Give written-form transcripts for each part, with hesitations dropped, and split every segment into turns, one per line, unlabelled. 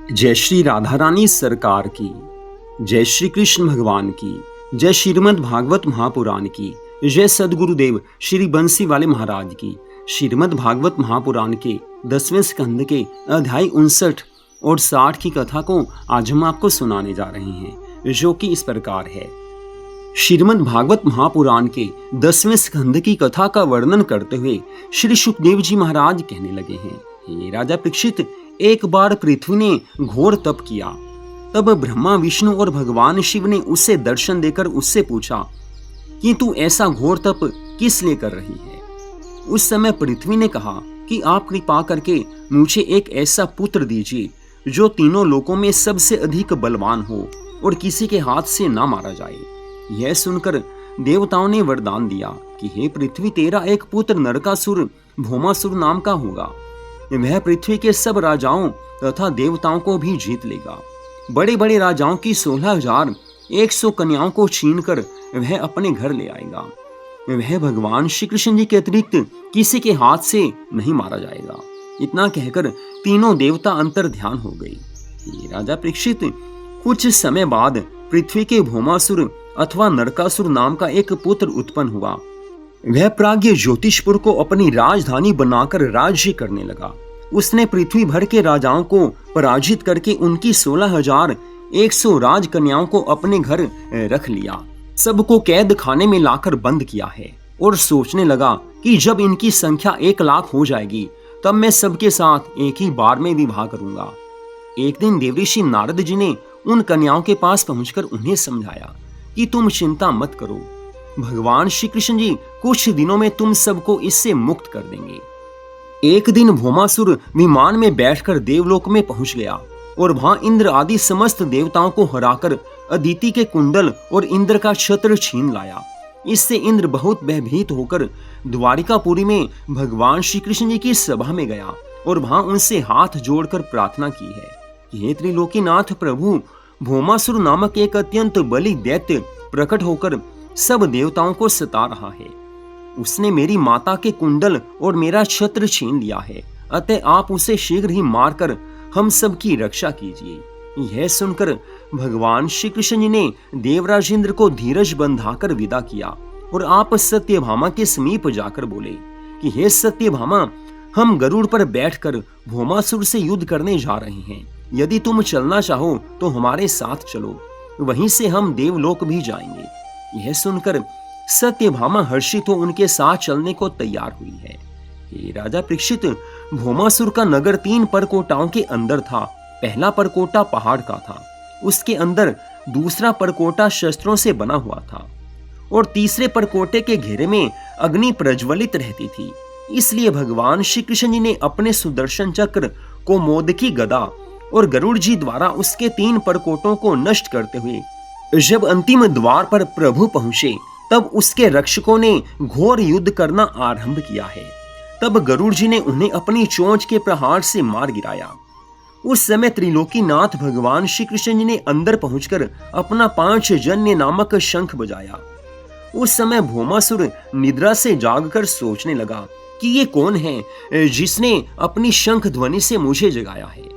जय श्री राधा रानी सरकार की, जय श्री कृष्ण भगवान की, जय श्रीमद् भागवत महापुराण की, जय सदगुरुदेव श्री बंसी वाले महाराज की। श्रीमद् भागवत महापुराण के 10वें स्कंद के अध्याय 59 और 60 की कथा को आज हम आपको सुनाने जा रहे हैं, जो कि इस प्रकार है। श्रीमद् भागवत महापुराण के 10वें स्कंद की कथा का वर्णन करते हुए श्री सुखदेव जी महाराज कहने लगे हैं, हे राजा परीक्षित, एक बार पृथ्वी ने घोर तप किया। तब ब्रह्मा, विष्णु और भगवान शिव ने उसे दर्शन देकर उससे पूछा कि तू ऐसा घोर तप किस लिए कर रही है। उस समय पृथ्वी ने कहा कि आप कृपा करके मुझे एक ऐसा पुत्र दीजिए जो तीनों लोकों में सबसे अधिक बलवान हो और किसी के हाथ से ना मारा जाए। यह सुनकर देवताओं ने वरदान दिया कि हे पृथ्वी, तेरा एक पुत्र नरकासुर भौमासुर नाम का होगा। वह पृथ्वी के सब राजाओं तथा देवताओं को भी जीत लेगा। बड़े बड़े राजाओं की 16,100 कन्याओं को छीनकर वह अपने घर ले आएगा। वह भगवान श्री कृष्ण जी के अतिरिक्त किसी के हाथ से नहीं मारा जाएगा। इतना कहकर तीनों देवता अंतर ध्यान हो गए। ये राजा परीक्षित, कुछ समय बाद पृथ्वी के भौमासुर अथवा नरकासुर नाम का एक पुत्र उत्पन्न हुआ। वह प्राज्ञ ज्योतिषपुर को अपनी राजधानी बनाकर राज्य करने लगा। उसने पृथ्वी भर के राजाओं को पराजित करके उनकी 16,100 राजकन्याओं को अपने घर रख लिया। सबको कैद खाने में लाकर बंद किया है और सोचने लगा कि जब इनकी संख्या 1,00,000 हो जाएगी तब मैं सबके साथ एक ही बार में विवाह करूंगा। एक दिन देवऋषि नारद जी ने उन कन्याओं के पास पहुंचकर उन्हें समझाया कि तुम चिंता मत करो, भगवान श्री कृष्ण जी कुछ दिनों में तुम सबको इससे मुक्त कर देंगे। एक दिन भौमासुर विमान में बैठकर देवलोक में पहुंच गया और वहां इंद्र आदि समस्त देवताओं को हराकर अदिति के कुंडल और इंद्र का छत्र छीन लाया। इससे इंद्र बहुत भयभीत होकर द्वारिकापुरी में भगवान श्री कृष्ण जी की सभा में गया और वहां उनसे हाथ जोड़कर प्रार्थना की है कि हे त्रिलोकीनाथ प्रभु, भौमासुर नामक एक अत्यंत बलि दैत्य प्रकट होकर सब देवताओं को सता रहा है। उसने मेरी माता के कुंडल और मेरा छत्र छीन लिया है, अतः आप उसे शीघ्र ही मारकर हम सब की रक्षा कीजिए। यह सुनकर भगवान श्री कृष्ण जी ने देवराज इंद्र को धीरज बंधाकर विदा किया और आप सत्यभामा के समीप जाकर बोले कि हे सत्यभामा, हम गरुड़ पर बैठकर भौमासुर से युद्ध करने जा रहे हैं। यदि तुम चलना चाहो तो हमारे साथ चलो, वहीं से हम देवलोक भी जाएंगे। यह सुनकर सत्यभामा हर्षित हो उनके साथ चलने को तैयार हुई है। हे राजा परीक्षित, भौमासुर का नगर 3 परकोटाओं के अंदर था। पहला परकोटा पहाड़ का था, उसके अंदर दूसरा परकोटा शस्त्रों से बना हुआ था और तीसरे परकोटे के घेरे में अग्नि प्रज्वलित रहती थी। इसलिए भगवान श्री कृष्ण जी ने अपने सुदर्शन चक्र, कौमोदकी गदा और गरुड़ जी द्वारा उसके 3 परकोटों को नष्ट करते हुए जब अंतिम द्वार पर प्रभु पहुंचे तब उसके रक्षकों ने घोर युद्ध करना आरंभ किया है। तब गरुड़ जी ने उन्हें अपनी चोंच के प्रहार से मार गिराया। उस समय त्रिलोकीनाथ भगवान श्री कृष्ण जी ने अंदर पहुंचकर अपना 5 जन्य नामक शंख बजाया। उस समय भौमासुर निद्रा से जागकर सोचने लगा कि ये कौन है जिसने अपनी शंख ध्वनि से मुझे जगाया है।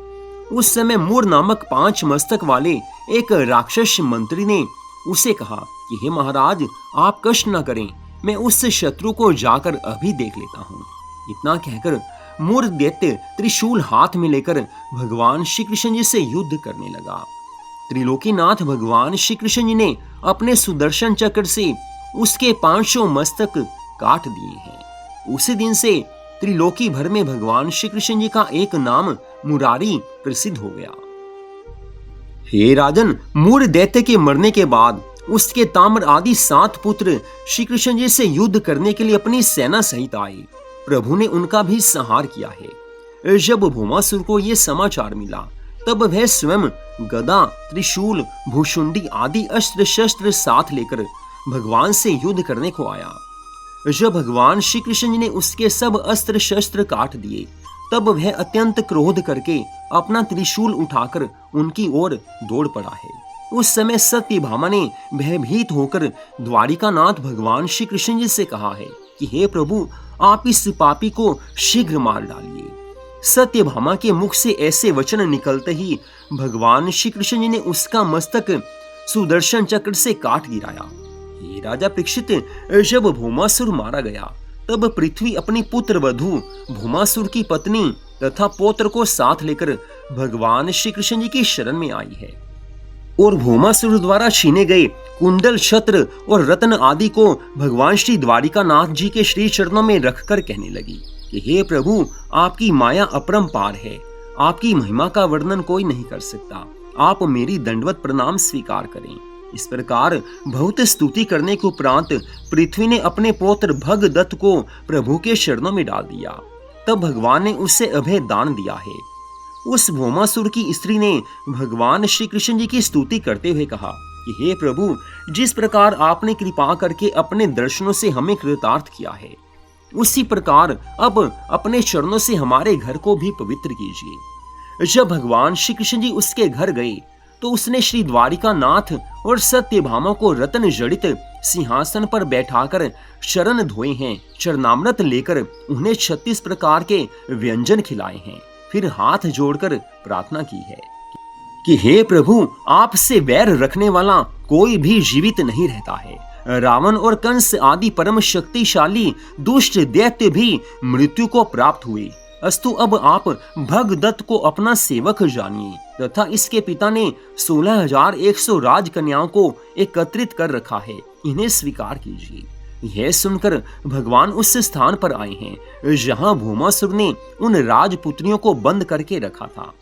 उस समय मूर नामक 5 मस्तक वाले एक राक्षस मंत्री ने उसे कहा कि हे महाराज, आप कष्ट न करें, मैं उस शत्रु को जाकर अभी देख लेता हूँ। इतना कहकर मूर दैत्य त्रिशूल हाथ में लेकर भगवान श्री कृष्ण जी से युद्ध करने लगा। त्रिलोकीनाथ भगवान श्री कृष्ण जी ने अपने सुदर्शन चक्र से उसके 500 मस्तक काट दिए हैं। उसी दिन से त्रिलोकी भर में भगवान श्री कृष्ण जी का एक नाम मुरारी प्रसिद्ध हो गया। हे राजन, मूर दैत्य के मरने के बाद उसके ताम्र आदि 7 पुत्र श्री कृष्ण जी से युद्ध करने के लिए अपनी सेना सहित आए। प्रभु ने उनका भी संहार किया है। जब भौमासुर को यह समाचार मिला तब वह स्वयं गदा, त्रिशूल, भूषुंडी आदि अस्त्र शस्त्र साथ लेकर भगवान से युद्ध करने को आया। जब भगवान श्री कृष्ण जी ने उसके सब अस्त्र शस्त्र काट दिए तब वह अत्यंत क्रोध करके अपना त्रिशूल उठाकर उनकी ओर दौड़ पड़ा है। उस समय सत्यभामा ने भयभीत होकर द्वारिकानाथ भगवान श्री कृष्ण जी से कहा है कि हे प्रभु, आप इस पापी को शीघ्र मार डालिए। सत्यभामा के मुख से ऐसे वचन निकलते ही भगवान श्री कृष्ण जी ने उसका मस्तक सुदर्शन चक्र से काट गिराया। हे राजा परीक्षित, जब भौमासुर मारा गया तब पृथ्वी अपनी पुत्र वधू भौमासुर की पत्नी तथा पौत्र को साथ लेकर भगवान श्री कृष्ण जी की शरण में आई है और भौमासुर द्वारा छीने गए कुंडल, छत्र और रत्न आदि को भगवान श्री द्वारिका नाथ जी के श्री चरणों में रखकर कहने लगी कि हे प्रभु, आपकी माया अपरंपार है, आपकी महिमा का वर्णन कोई नहीं कर सकता, आप मेरी दंडवत प्रणाम स्वीकार करें। इस प्रकार बहुत स्तुति करने के उपरांत पृथ्वी ने अपने पौत्र भगदत्त को प्रभु के चरणों में डाल दिया। तब भगवान ने उसे अभय दान दिया है। उस भौमासुर की स्त्री ने भगवान श्री कृष्ण जी की स्तुति करते हुए कहा कि हे प्रभु, जिस प्रकार आपने कृपा करके अपने दर्शनों से हमें कृतार्थ किया है, उसी प्रकार अब अपने चरणों से हमारे घर को भी पवित्र कीजिए। जब भगवान श्री कृष्ण जी उसके घर गए तो उसने श्री द्वारिका नाथ और सत्यभामा को रत्न जड़ित सिंहासन पर बैठाकर चरण धोए हैं, चरणामृत लेकर उन्हें 36 प्रकार के व्यंजन खिलाए हैं, फिर हाथ जोड़कर प्रार्थना की है कि हे प्रभु, आपसे वैर रखने वाला कोई भी जीवित नहीं रहता है। रावण और कंस आदि परम शक्तिशाली दुष्ट दैत्य भी मृत्यु को प्राप्त हुए। अस्तु अब आप भगदत्त को अपना सेवक जानिए तथा इसके पिता ने 16,100 राजकन्याओं को एकत्रित कर रखा है, इन्हें स्वीकार कीजिए। यह सुनकर भगवान उस स्थान पर आए हैं जहां भौमासुर ने उन राजपुत्रियों को बंद करके रखा था।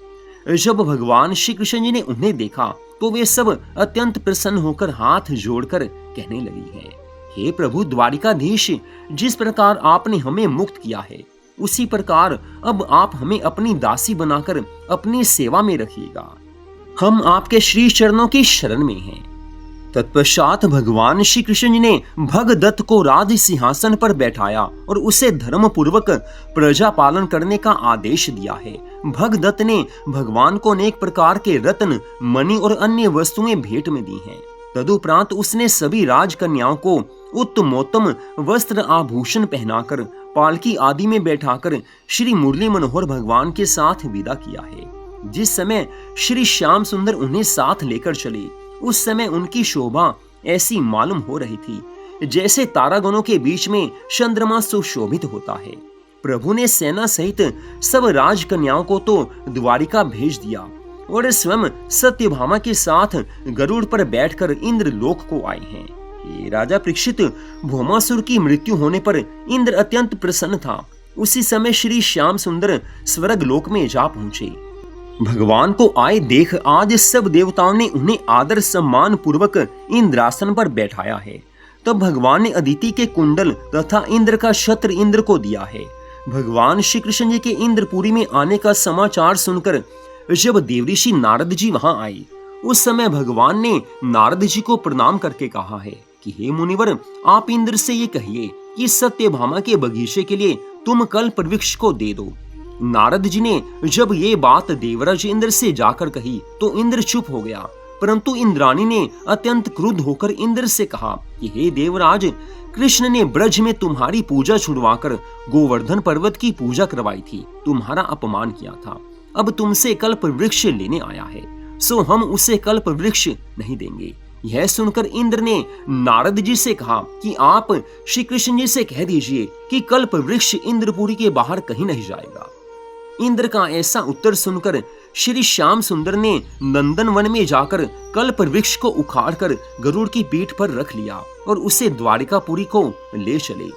जब भगवान श्री कृष्ण जी ने उन्हें देखा तो वे सब अत्यंत प्रसन्न होकर हाथ जोड़कर कहने लगी है, हे प्रभु द्वारिकाधीश, जिस प्रकार आपने हमें मुक्त किया है उसी प्रकार अब आप हमें अपनी दासी बनाकर अपनी सेवा में रखिएगा। हम आपके श्री चरणों की शरण में हैं। तत्पश्चात भगवान श्री कृष्ण जी ने भगदत्त को राज सिंहासन पर बैठाया और उसे धर्म पूर्वक प्रजा पालन करने का आदेश दिया है। भगदत्त ने भगवान को अनेक प्रकार के रत्न, मणि और अन्य वस्तुएं भेंट में दी हैं। तदुपरांत उसने सभी राजकन्याओं को उत्तमोत्तम वस्त्र आभूषण पहनाकर पालकी आदि में बैठाकर श्री मुरली मनोहर भगवान के साथ विदा किया है। जिस समय श्री श्याम सुंदर उन्हें साथ लेकर चले उस समय उनकी शोभा ऐसी मालूम हो रही थी जैसे तारागणों के बीच में चंद्रमा सुशोभित होता है। प्रभु ने सेना सहित सब राजकन्याओं को तो द्वारिका भेज दिया और स्वयं सत्यभामा के साथ गरुड़ पर बैठकर इंद्र लोक को आए हैं। ये राजा परीक्षित, भौमासुर की मृत्यु होने पर इंद्र अत्यंत प्रसन्न था। उसी समय श्री श्याम सुंदर स्वर्ग लोक में जा पहुंचे। भगवान को आए देख आज सब देवताओं ने उन्हें आदर सम्मान पूर्वक इंद्रासन पर बैठाया है। तब भगवान ने अदिति के कुंडल तथा इंद्र का छत्र इंद्र को दिया है। भगवान श्री कृष्ण जी के इंद्रपुरी में आने का समाचार सुनकर जब देवऋषि नारद जी वहां आए उस समय भगवान ने नारद जी को प्रणाम करके कहा है कि हे मुनिवर, आप इंद्र से ये कहिए कि सत्यभामा के बगीचे के लिए तुम कल्प वृक्ष को दे दो। नारद जी ने जब ये बात देवराज इंद्र से जाकर कही तो इंद्र चुप हो गया, परंतु इंद्राणी ने अत्यंत क्रुद्ध होकर इंद्र से कहा कि हे देवराज, कृष्ण ने ब्रज में तुम्हारी पूजा छुड़वाकर गोवर्धन पर्वत की पूजा करवाई थी, तुम्हारा अपमान किया था। अब तुमसे कल्प वृक्ष लेने आया है, सो हम उसे कल्प वृक्ष नहीं देंगे। यह सुनकर इंद्र ने नारद जी से कहा कि आप श्री कृष्ण जी से कह दीजिए कि कल्प वृक्ष इंद्रपुरी के बाहर कहीं नहीं जाएगा। इंद्र का ऐसा उत्तर सुनकर श्री श्याम सुंदर ने नंदन वन में जाकर कल्प वृक्ष को उखाड़कर गरुड़ की पीठ पर रख लिया और उसे द्वारिकापुरी को ले चले।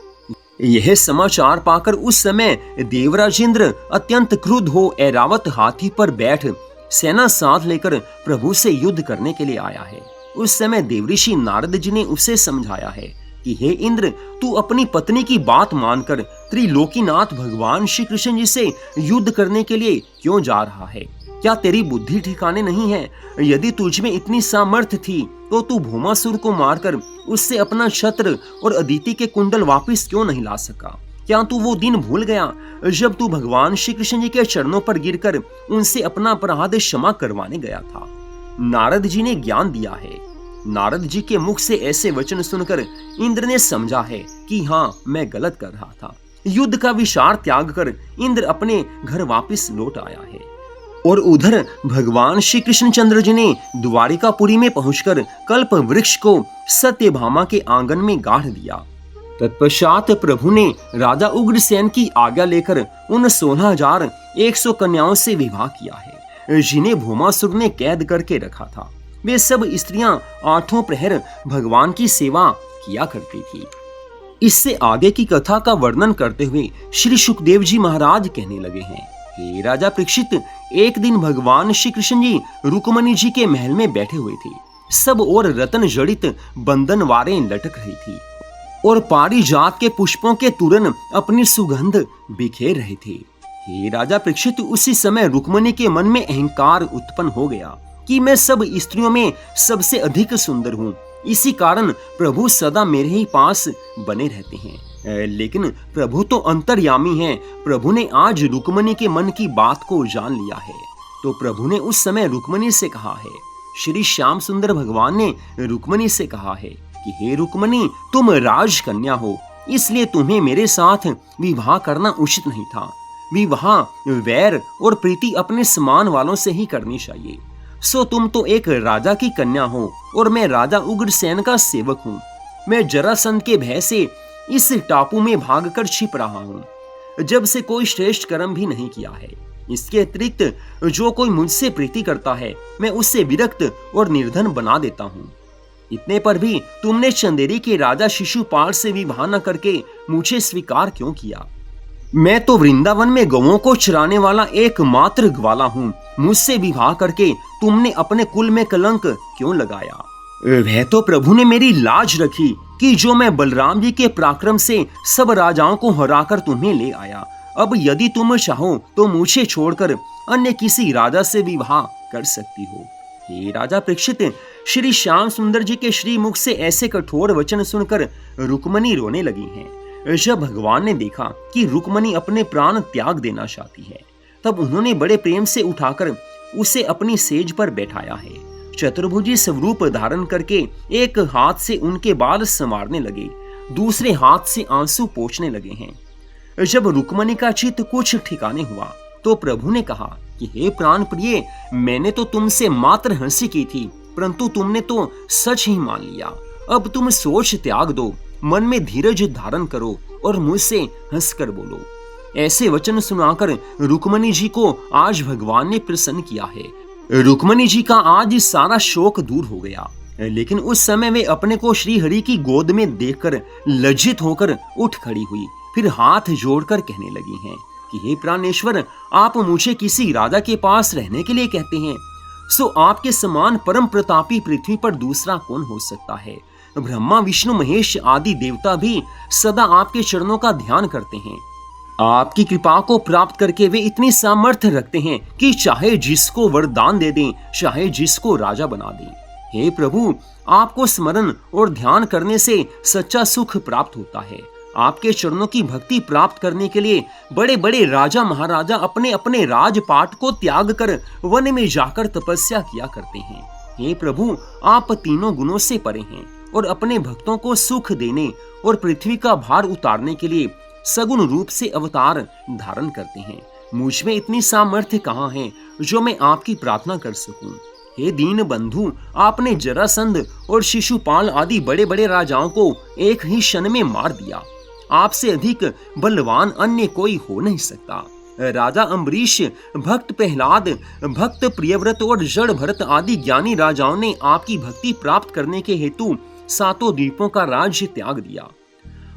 यह समाचार पाकर उस समय देवराज इंद्र अत्यंत क्रुद्ध हो ऐरावत हाथी पर बैठ सेना साथ लेकर प्रभु से युद्ध करने के लिए आया है। उस समय देवऋषि नारद जी ने उसे समझाया है कि हे इंद्र, तू अपनी पत्नी की बात मानकर त्रिलोकीनाथ भगवान श्री कृष्ण जी से युद्ध करने के लिए क्यों जा रहा है? क्या तेरी बुद्धि ठिकाने नहीं है? यदि तुझ में इतनी सामर्थ्य थी तो तू भौमासुर को मारकर उससे अपना छत्र और अदिति के कुंडल वापस क्यों नहीं ला सका? क्या तू वो दिन भूल गया जब तू भगवान श्री कृष्ण जी के चरणों पर गिरकर उनसे अपना अपराध क्षमा करवाने गया था? नारद जी ने ज्ञान दिया है। नारद जी के मुख से ऐसे वचन सुनकर इंद्र ने समझा है कि हाँ, मैं गलत कर रहा था। युद्ध का विशाल त्याग कर इंद्र अपने घर वापस लौट आया है। और उधर भगवान श्री कृष्णचंद्र जी ने द्वारिकापुरी में पहुंचकर कल्प वृक्ष को सत्यभामा के आंगन में गाड़ दिया। तत्पश्चात प्रभु ने राजा उग्रसेन की आज्ञा लेकर उन 16,100 कन्याओं से विवाह किया है, जिन्हें भौमासुर ने कैद करके रखा था। वे सब स्त्रियां 8 प्रहर भगवान की सेवा किया करती थी। इससे आगे की कथा का वर्णन करते हुए श्री सुखदेव जी महाराज कहने लगे हैं, हे राजा परीक्षित, एक दिन भगवान श्री कृष्ण जी रुक्मणी जी के महल में बैठे हुए थे। सब और रतन जड़ित बंधनवारें लटक रही थी और पारिजात के पुष्पों के तुरन अपनी सुगंध बिखेर रहे थे। हे राजा परीक्षित, उसी समय रुक्मणी के मन में अहंकार उत्पन्न हो गया कि मैं सब स्त्रियों में सबसे अधिक सुंदर हूँ। इसी कारण प्रभु सदा मेरे ही पास बने रहते हैं। लेकिन प्रभु तो अंतर्यामी हैं। प्रभु ने आज रुक्मणी के मन की बात को जान लिया है। तो प्रभु ने उस समय रुक्मणी से कहा है, श्री श्याम सुंदर भगवान ने रुक्मणी से कहा है कि हे रुक्मणी, तुम राजकन्या हो, इसलिए तुम्हें मेरे साथ विवाह करना उचित नहीं था। विवाह वैर और प्रीति अपने समान वालों से ही करनी चाहिए। सो तुम तो एक राजा की कन्या हो और मैं राजा उग्रसेन का सेवक हूँ। मैं जरासंध के भय से इस टापू में भागकर छिप रहा हूँ, जब से कोई श्रेष्ठ कर्म भी नहीं किया है। इसके अतिरिक्त जो कोई मुझसे प्रीति करता है, मैं उससे विरक्त और निर्धन बना देता हूँ। इतने पर भी तुमने चंदेरी के राजा शिशुपाल से विवाह न करके मुझे स्वीकार क्यों किया? मैं तो वृंदावन में गौओं को चराने वाला एकमात्र ग्वाला हूँ। मुझसे विवाह करके तुमने अपने कुल में कलंक क्यों लगाया? वह तो प्रभु ने मेरी लाज रखी कि जो मैं बलराम जी के पराक्रम से सब राजाओं को हराकर तुम्हें ले आया। अब यदि तुम चाहो तो मुझे छोड़कर अन्य किसी राजा से विवाह कर सकती हो। हे राजा परीक्षित, श्री श्याम सुंदर जी के श्री मुख से ऐसे कठोर वचन सुनकर रुक्मणी रोने लगी हैं। जब भगवान ने देखा कि रुक्मणी अपने प्राण त्याग देना चाहती है, तब उन्होंने बड़े प्रेम से उठाकर उसे अपनी सेज पर बैठाया है। चतुर्भुजी स्वरूप धारण करके एक हाथ से उनके बाल संवारने लगे, दूसरे हाथ से आंसू पोंछने लगे हैं। जब रुक्मणी का चित्त कुछ ठिकाने हुआ तो प्रभु ने कहा कि हे प्राण प्रिय, मैंने तो तुमसे मात्र हंसी की थी, परंतु तुमने तो सच ही मान लिया। अब तुम सोच त्याग दो, मन में धीरज धारण करो और मुझसे हंसकर बोलो। ऐसे वचन सुनाकर रुक्मणी जी को आज भगवान ने प्रसन्न किया है। रुक्मणी जी का आज सारा शोक दूर हो गया, लेकिन उस समय वे अपने को श्री हरि की गोद में देखकर लज्जित होकर उठ खड़ी हुई, फिर हाथ जोड़कर कहने लगी हैं कि हे प्राणेश्वर, आप मुझे किसी राजा के पास रहने के लिए कहते हैं, सो आपके समान परम प्रतापी पृथ्वी पर दूसरा कौन हो सकता है? ब्रह्मा विष्णु महेश आदि देवता भी सदा आपके चरणों का ध्यान करते हैं। आपकी कृपा को प्राप्त करके वे इतनी सामर्थ्य रखते हैं कि चाहे जिसको वरदान दे दें, चाहे जिसको राजा बना दें। हे प्रभु, आपको स्मरण और ध्यान करने से सच्चा सुख प्राप्त होता है। आपके चरणों की भक्ति प्राप्त करने के लिए बड़े बड़े राजा महाराजा अपने अपने राजपाट को त्याग कर वन में जाकर तपस्या किया करते हैं। हे प्रभु, आप तीनों गुणों से परे हैं और अपने भक्तों को सुख देने और पृथ्वी का भार उतारने के लिए सगुण रूप से अवतार धारण करते हैं। मुझ में इतनी सामर्थ्य कहाँ है जो मैं आपकी प्रार्थना कर सकूं? हे दीन बंधु, आपने जरासंध और शिशुपाल आदि बड़े बड़े राजाओं को एक ही क्षण में मार दिया। आपसे अधिक बलवान अन्य कोई हो नहीं सकता। राजा अम्बरीश, भक्त प्रहलाद, भक्त प्रियव्रत और जड़ भरत आदि ज्ञानी राजाओं ने आपकी भक्ति प्राप्त करने के हेतु 7 द्वीपों का राज्य त्याग दिया।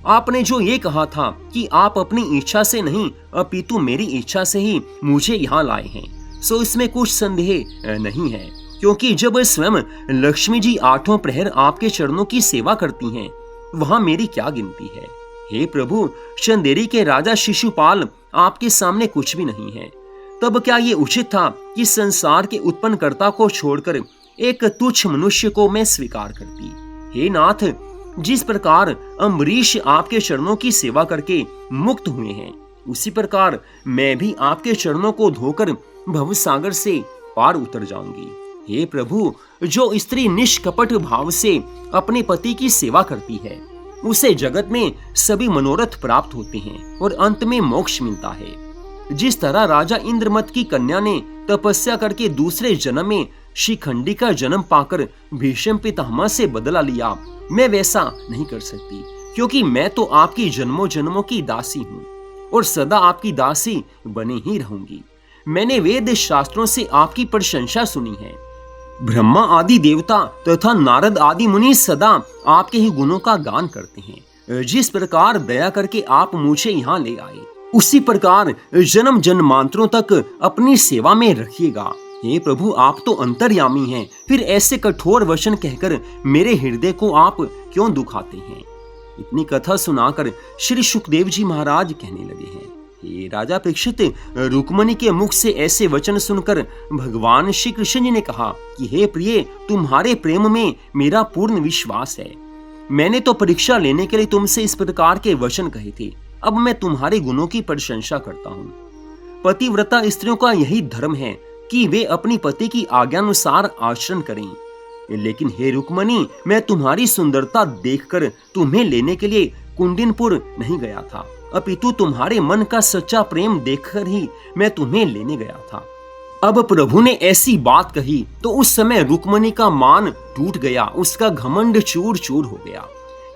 आपने जो ये कहा था कि आप अपनी इच्छा से नहीं अपितु मेरी इच्छा से ही मुझे यहाँ लाए हैं, सो इसमें कुछ संदेह नहीं है, क्योंकि जब स्वयं लक्ष्मी जी 8 प्रहर आपके चरणों की सेवा करती हैं, वहाँ मेरी क्या गिनती है? हे प्रभु, चंदेरी के राजा शिशुपाल आपके सामने कुछ भी नहीं है। तब क्या ये उचित था कि संसार के उत्पन्नकर्ता को छोड़कर एक तुच्छ मनुष्य को मैं स्वीकार करती? हे नाथ, जिस प्रकार अम्बरीश आपके चरणों की सेवा करके मुक्त हुए हैं, उसी प्रकार मैं भी आपके चरणों को धोकर भवसागर से पार उतर जाऊंगी। हे प्रभु, जो स्त्री निष्कपट भाव से अपने पति की सेवा करती है, उसे जगत में सभी मनोरथ प्राप्त होते हैं और अंत में मोक्ष मिलता है। जिस तरह राजा इंद्रमत की कन्या ने तपस्या करके दूसरे जन्म में शिखंडी का जन्म पाकर भीष्म पितामह से बदला लिया, मैं वैसा नहीं कर सकती, क्योंकि मैं तो आपकी जन्मों जन्मों की दासी हूँ और सदा आपकी दासी बने ही रहूंगी। मैंने वेद शास्त्रों से आपकी प्रशंसा सुनी है। ब्रह्मा आदि देवता तथा नारद आदि मुनि सदा आपके ही गुणों का गान करते हैं। जिस प्रकार दया करके आप मुझे यहाँ ले आए, उसी प्रकार जन्म जन्मांतरों तक अपनी सेवा में रखिएगा। हे प्रभु, आप तो अंतर्यामी हैं, फिर ऐसे कठोर वचन कहकर मेरे हृदय को आप क्यों दुखाते हैं? इतनी कथा सुनाकर श्री सुखदेव जी महाराज कहने लगे हैं, हे राजा परीक्षित, रुक्मणी के मुख से ऐसे वचन सुनकर भगवान श्री कृष्ण जी ने कहा कि हे प्रिय, तुम्हारे प्रेम में मेरा पूर्ण विश्वास है। मैंने तो परीक्षा लेने के लिए तुमसे इस प्रकार के वचन कहे थे, अब मैं तुम्हारे गुणों की प्रशंसा करता हूँ। पतिव्रता स्त्रियों का यही धर्म है कि वे अपनी पति की आज्ञानुसार आचरण करें। लेकिन हे रुक्मणी, मैं तुम्हारी सुंदरता देखकर तुम्हें लेने के लिए कुंडिनपुर नहीं गया था, अपितु तुम्हारे मन का सच्चा प्रेम देखकर ही मैं तुम्हें लेने गया था। अब प्रभु ने ऐसी बात कही तो उस समय रुक्मणी का मान टूट गया, उसका घमंड चूर चूर हो गया,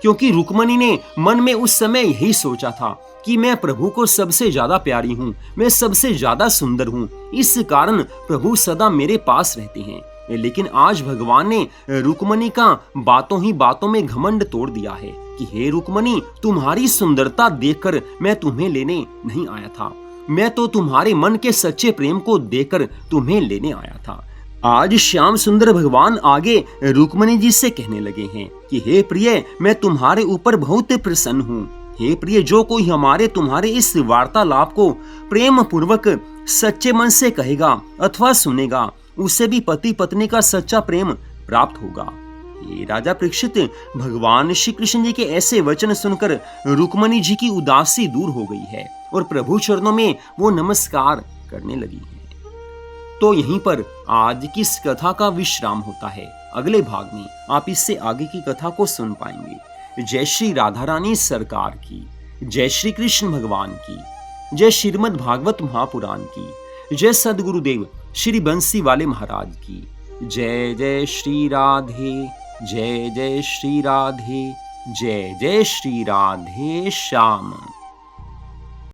क्योंकि रुक्मणी ने मन में उस समय यही सोचा था कि मैं प्रभु को सबसे ज्यादा प्यारी हूँ, मैं सबसे ज्यादा सुंदर हूँ, इस कारण प्रभु सदा मेरे पास रहते हैं। लेकिन आज भगवान ने रुक्मणी का बातों ही बातों में घमंड तोड़ दिया है कि हे रुक्मणी, तुम्हारी सुंदरता देखकर मैं तुम्हें लेने नहीं आया था, मैं तो तुम्हारे मन के सच्चे प्रेम को देखकर तुम्हें लेने आया था। आज श्याम सुंदर भगवान आगे रुक्मणी जी से कहने लगे हैं कि हे प्रिय, मैं तुम्हारे ऊपर बहुत प्रसन्न हूँ। हे प्रिय, जो कोई हमारे तुम्हारे इस वार्तालाप को प्रेम पूर्वक सच्चे मन से कहेगा अथवा सुनेगा, उसे भी पति पत्नी का सच्चा प्रेम प्राप्त होगा। ये राजा परीक्षित, भगवान श्री कृष्ण जी के ऐसे वचन सुनकर रुक्मणी जी की उदासी दूर हो गई है और प्रभु चरणों में वो नमस्कार करने लगी है। तो यहीं पर आज की इस कथा का विश्राम होता है। अगले भाग में आप इससे आगे की कथा को सुन पाएंगे। जय श्री राधा रानी सरकार की, जय श्री कृष्ण भगवान की, जय श्रीमद् भागवत महापुराण की, जय सद्गुरुदेव श्री बंसी वाले महाराज की। जय जय श्री राधे, जय जय श्री राधे, जय जय श्री राधे श्याम।